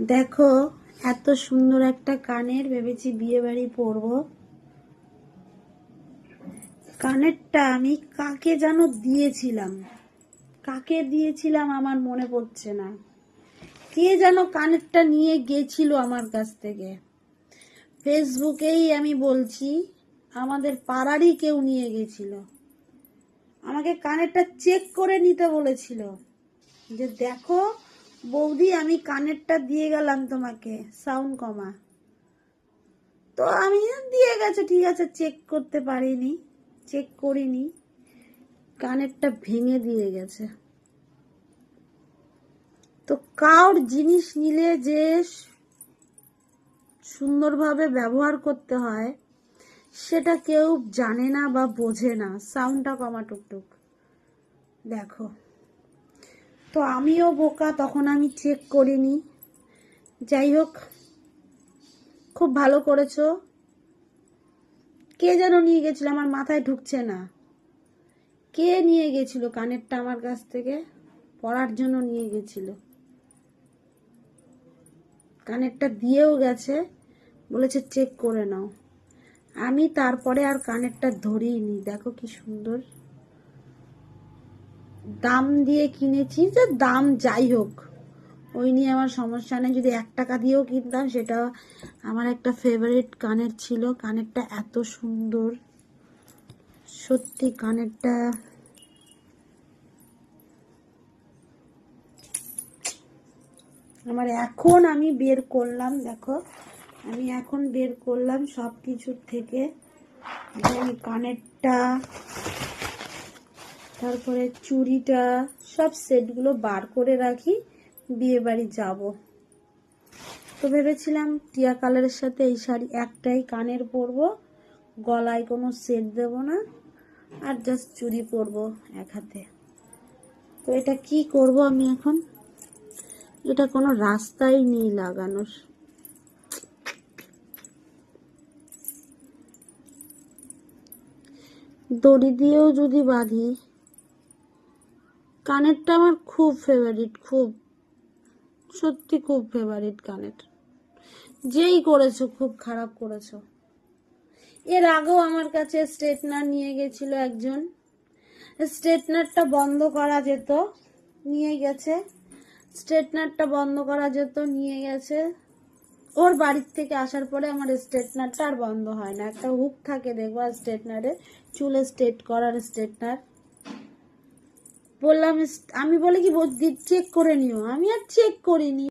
দেখো, এত সুন্দর একটা কানের ভেবেছি বিয়ে বাড়ি পরবো। কানেরটা আমি কাকে যেন দিয়েছিলাম, আমার মনে পড়ছে না। কে যেন কানেরটা নিয়ে গেছিল আমার কাছ থেকে। ফেসবুকেই আমি বলছি, আমাদের পাড়ারই কেউ নিয়ে গেছিল। আমাকে কানেরটা চেক করে নিতে বলেছিল, যে দেখো বৌদি, আমি কানেরটা দিয়ে গেলাম তোমাকে, সাউন্ড কমা। তো আমি দিয়ে গেছে, ঠিক আছে, চেক করিনি, কানেরটা ভেঙে দিয়ে গেছে। তো কার জিনিস নিলে যে সুন্দরভাবে ব্যবহার করতে হয় সেটা কেউ জানে না বা বোঝে না। সাউন্ডটা কমা টুকটুক, দেখো। তো আমিও বোকা, তখন আমি চেক করিনি। যাই হোক, খুব ভালো করেছো। কে যেন নিয়ে গেছিল, আমার মাথায় ঢুকছে না। কে নিয়ে গেছিল কানেরটা আমার কাছ থেকে? পরার জন্য নিয়ে গেছিল। কানেরটা দিয়েও গেছে, বলেছে চেক করে নাও। আমি তারপরে আর কানেরটা ধরিনি। দেখো কি সুন্দর, দাম দিয়ে কিনেছি। যে দাম যাই হোক, ওই নিয়ে আমার সমস্যা নেই। যদি 1 টাকা দিয়েও কিনতাম, সেটা আমার একটা ফেভারিট কানের ছিল। কানেরটা এত সুন্দর, সত্যি কানেরটা আমার। এখন আমি বের করলাম, দেখো, আমি এখন বের করলাম সব কিছুর থেকে। আমি কানেরটা, তারপরে চুড়িটা, সব সেটগুলো বার করে রাখি, বিয়ে বাড়ি যাবো। তো ভেবেছিলাম টিয়া কালারের সাথে এই শাড়ি একটাই কানের পরবো, গলায় কোনো সেট দেব না, আর জাস্ট চুড়ি পরবো এক হাতে। তো এটা কি করব আমি এখন? এটা কোনো রাস্তাই নেই লাগানোর। দড়ি দিয়েও যদি বাঁধি। কানেরটা আমার খুব ফেভারিট, সত্যি খুব ফেভারিট কানের। যেই করেছো খুব খারাপ করেছো। এর আগেও আমার কাছে স্ট্রেটনার নিয়ে গেছিল একজন। স্ট্রেটনারটা বন্ধ করা যেত, নিয়ে গেছে। স্ট্রেটনারটা বন্ধ করা যেত, নিয়ে গেছে। ওর বাড়ির থেকে আসার পরে আমার স্ট্রেটনারটা আর বন্ধ হয় না। একটা হুক থাকে দেখবা স্ট্রেটনারে, চুলে স্ট্রেট করার স্ট্রেটনার। বললাম, আমি বলে কি চেক করে নিও, আমি আর চেক করিনি।